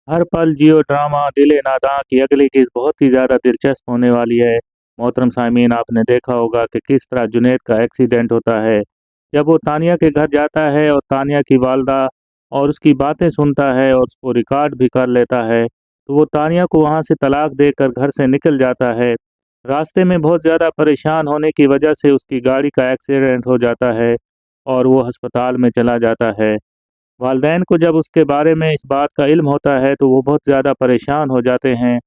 हर पल जियो ड्रामा दिले नादां की अगली किस्त बहुत ही ज़्यादा दिलचस्प होने वाली है। मोहतरम सामीन, आपने देखा होगा कि किस तरह जुनैद का एक्सीडेंट होता है। जब वो तानिया के घर जाता है और तानिया की वालदा और उसकी बातें सुनता है और उसको रिकॉर्ड भी कर लेता है, तो वो तानिया को वहाँ से तलाक देकर घर से निकल जाता है। रास्ते में बहुत ज़्यादा परेशान होने की वजह से उसकी गाड़ी का एक्सीडेंट हो जाता है और वो अस्पताल में चला जाता है। वालदैन को जब उसके बारे में इस बात का इल्म होता है तो वो बहुत ज़्यादा परेशान हो जाते हैं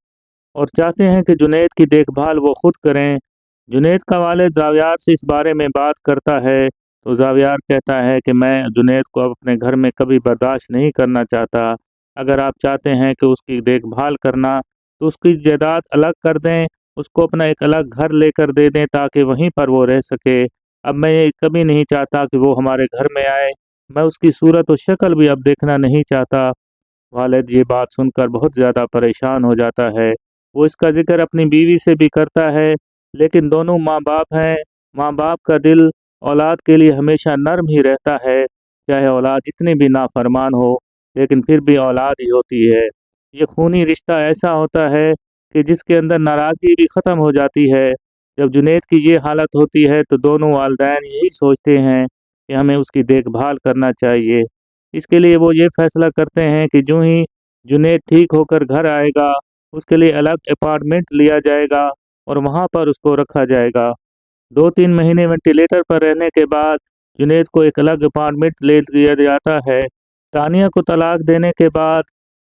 और चाहते हैं कि जुनैद की देखभाल वो खुद करें। जुनैद का वालिद ज़ावियार से इस बारे में बात करता है तो ज़ावियार कहता है कि मैं जुनैद को अब अपने घर में कभी बर्दाश्त नहीं करना चाहता। अगर आप चाहते हैं कि उसकी देखभाल करना तो उसकी जायदाद अलग कर दें, उसको अपना एक अलग घर लेकर दे दें ताकि वहीं पर वो रह सके। अब मैं ये कभी नहीं चाहता कि वो हमारे घर में आए, मैं उसकी सूरत और शक्ल भी अब देखना नहीं चाहता। वालिद ये बात सुनकर बहुत ज़्यादा परेशान हो जाता है। वो इसका ज़िक्र अपनी बीवी से भी करता है, लेकिन दोनों माँ बाप हैं। माँ बाप का दिल औलाद के लिए हमेशा नर्म ही रहता है, चाहे औलाद जितनी भी नाफरमान हो, लेकिन फिर भी औलाद ही होती है। ये खूनी रिश्ता ऐसा होता है कि जिसके अंदर नाराज़गी भी ख़त्म हो जाती है। जब जुनैद की ये हालत होती है तो दोनों वालिदैन यही सोचते हैं कि हमें उसकी देखभाल करना चाहिए। इसके लिए वो ये फैसला करते हैं कि जो ही जुनैद ठीक होकर घर आएगा, उसके लिए अलग अपार्टमेंट लिया जाएगा और वहाँ पर उसको रखा जाएगा। 2-3 महीने वेंटिलेटर पर रहने के बाद जुनैद को एक अलग अपार्टमेंट ले दिया जाता है। तानिया को तलाक देने के बाद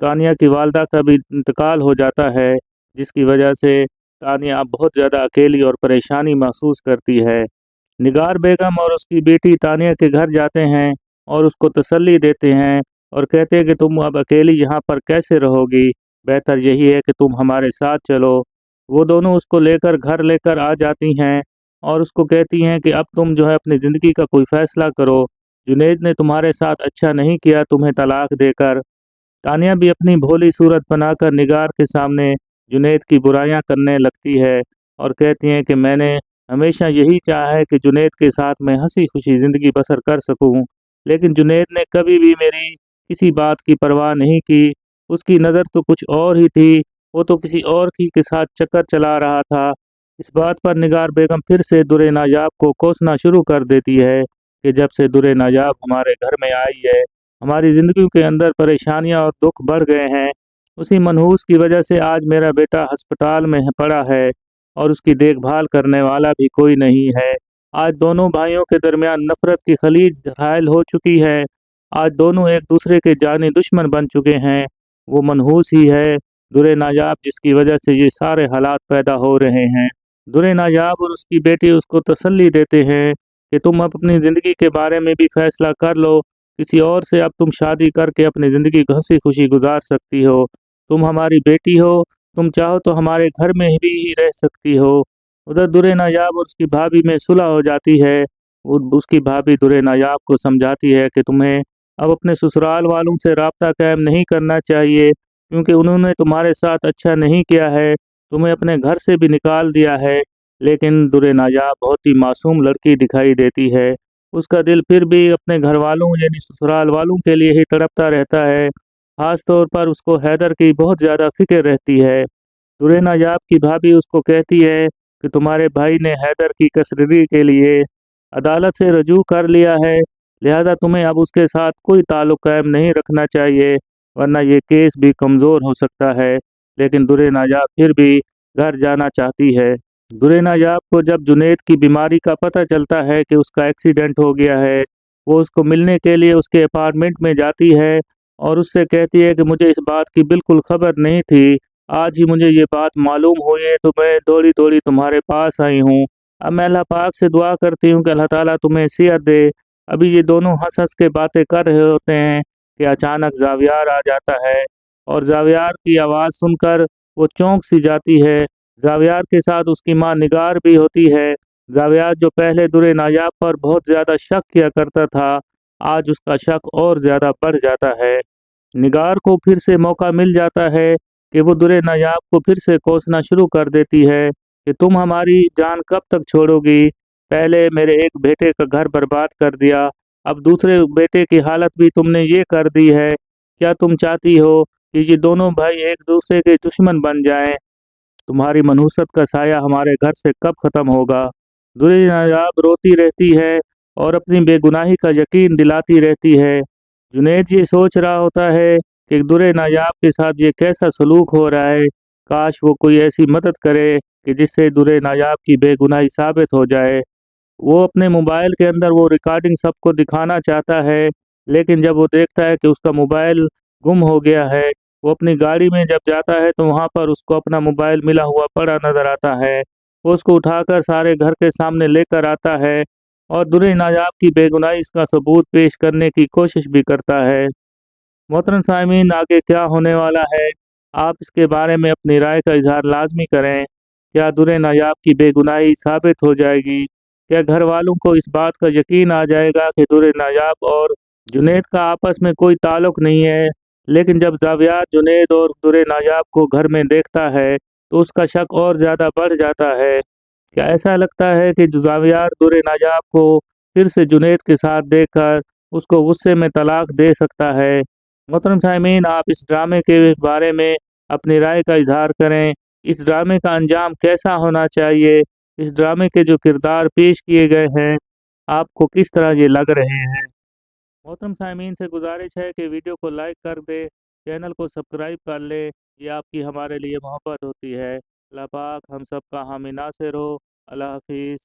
तानिया की वालदा का भी इंतकाल हो जाता है, जिसकी वजह से तानिया अब बहुत ज़्यादा अकेली और परेशानी महसूस करती है। निगार बेगम और उसकी बेटी तानिया के घर जाते हैं और उसको तसल्ली देते हैं और कहते हैं कि तुम अब अकेली यहाँ पर कैसे रहोगी, बेहतर यही है कि तुम हमारे साथ चलो। वो दोनों उसको लेकर घर लेकर आ जाती हैं और उसको कहती हैं कि अब तुम जो है अपनी ज़िंदगी का कोई फ़ैसला करो। जुनैद ने तुम्हारे साथ अच्छा नहीं किया तुम्हें तलाक देकर। तानिया भी अपनी भोली सूरत बनाकर निगार के सामने जुनैद की बुराइयां करने लगती है और कहती हैं कि मैंने हमेशा यही चाहा है कि जुनैद के साथ मैं हंसी खुशी ज़िंदगी बसर कर सकूं, लेकिन जुनैद ने कभी भी मेरी किसी बात की परवाह नहीं की। उसकी नज़र तो कुछ और ही थी, वो तो किसी और की के साथ चक्कर चला रहा था। इस बात पर निगार बेगम फिर से दुरे नायाब को कोसना शुरू कर देती है कि जब से दुरे नायाब हमारे घर में आई है, हमारी ज़िंदगी के अंदर परेशानियां और दुख बढ़ गए हैं। उसी मनहूस की वजह से आज मेरा बेटा अस्पताल में पड़ा है और उसकी देखभाल करने वाला भी कोई नहीं है। आज दोनों भाइयों के दरमियान नफरत की खलीज घायल हो चुकी है। आज दोनों एक दूसरे के जानी दुश्मन बन चुके हैं। वो मनहूस ही है दुरे नायाब, जिसकी वजह से ये सारे हालात पैदा हो रहे हैं। दुरे नायाब और उसकी बेटी उसको तसल्ली देते हैं कि तुम अब अपनी ज़िंदगी के बारे में भी फैसला कर लो, किसी और से अब तुम शादी करके अपनी ज़िंदगी हंसी खुशी गुजार सकती हो। तुम हमारी बेटी हो, तुम चाहो तो हमारे घर में भी ही रह सकती हो। उधर दुरे नायाब और उसकी भाभी में सुलह हो जाती है। उसकी भाभी दुरे नायाब को समझाती है कि तुम्हें अब अपने ससुराल वालों से राब्ता कायम नहीं करना चाहिए, क्योंकि उन्होंने तुम्हारे साथ अच्छा नहीं किया है, तुम्हें अपने घर से भी निकाल दिया है। लेकिन दुरे नायाब बहुत ही मासूम लड़की दिखाई देती है। उसका दिल फिर भी अपने घर वालों यानी ससुराल वालों के लिए ही तड़पता रहता है। ख़ास तौर पर उसको हैदर की बहुत ज़्यादा फिक्र रहती है। दुरे नायाब की भाभी उसको कहती है कि तुम्हारे भाई ने हैदर की कस्टडी के लिए अदालत से रजू कर लिया है, लिहाजा तुम्हें अब उसके साथ कोई ताल्लुक़ कायम नहीं रखना चाहिए, वरना ये केस भी कमज़ोर हो सकता है। लेकिन दुरे नायाब फिर भी घर जाना चाहती है। दुरे नायाब को जब जुनैद की बीमारी का पता चलता है कि उसका एक्सीडेंट हो गया है, वो उसको मिलने के लिए उसके अपार्टमेंट में जाती है और उससे कहती है कि मुझे इस बात की बिल्कुल खबर नहीं थी, आज ही मुझे ये बात मालूम हुई है तो मैं दौड़ी दौड़ी तुम्हारे पास आई हूँ। अब मैं अल्लाह पाक से दुआ करती हूँ कि अल्लाह ताला तुम्हें सेहत दे। अभी ये दोनों हंस हंस के बातें कर रहे होते हैं कि अचानक ज़ावियार आ जाता है और ज़ावियार की आवाज़ सुनकर वो चौंक सी जाती है। ज़ावियार के साथ उसकी माँ निगार भी होती है। ज़ावियार जो पहले दुरे नायाब पर बहुत ज़्यादा शक किया करता था, आज उसका शक और ज़्यादा बढ़ जाता है। निगार को फिर से मौका मिल जाता है कि वो दुरे नायाब को फिर से कोसना शुरू कर देती है कि तुम हमारी जान कब तक छोड़ोगी। पहले मेरे एक बेटे का घर बर्बाद कर दिया, अब दूसरे बेटे की हालत भी तुमने ये कर दी है। क्या तुम चाहती हो कि ये दोनों भाई एक दूसरे के दुश्मन बन जाएं। तुम्हारी मनहूसत का साया हमारे घर से कब ख़त्म होगा। दुरे नायाब रोती रहती है और अपनी बेगुनाही का यकीन दिलाती रहती है। जुनैद ये सोच रहा होता है कि दुरे नायाब के साथ ये कैसा सलूक हो रहा है। काश वो कोई ऐसी मदद करे कि जिससे दुरे नायाब की बेगुनाही साबित हो जाए। वो अपने मोबाइल के अंदर वो रिकॉर्डिंग सबको दिखाना चाहता है, लेकिन जब वो देखता है कि उसका मोबाइल गुम हो गया है, वो अपनी गाड़ी में जब जाता है तो वहाँ पर उसको अपना मोबाइल मिला हुआ पड़ा नज़र आता है। वो उसको उठाकर सारे घर के सामने लेकर आता है और दुरे नायाब की बेगुनाही इसका सबूत पेश करने की कोशिश भी करता है। मोहतरम सामीन, आगे क्या होने वाला है, आप इसके बारे में अपनी राय का इजहार लाजमी करें। क्या दुरे नायाब की बेगुनाही साबित हो जाएगी? क्या घर वालों को इस बात का यकीन आ जाएगा कि दुरे नायाब और जुनैद का आपस में कोई ताल्लुक नहीं है? लेकिन जब जावियाद जुनैद और दुरे नायाब को घर में देखता है तो उसका शक और ज़्यादा बढ़ जाता है। क्या ऐसा लगता है कि जावियाद दुरे नायाब को फिर से जुनैद के साथ देखकर उसको गुस्से में तलाक दे सकता है? मोहतरम सामीन, आप इस ड्रामे के बारे में अपनी राय का इजहार करें। इस ड्रामे का अंजाम कैसा होना चाहिए? इस ड्रामे के जो किरदार पेश किए गए हैं, आपको किस तरह ये लग रहे हैं? मोहतरम सामीन से गुजारिश है कि वीडियो को लाइक कर दे, चैनल को सब्सक्राइब कर ले। ये आपकी हमारे लिए मोहब्बत होती है। अल्लाह पाक हम सब का हामी नासिर हो। अल्लाह हाफिज़।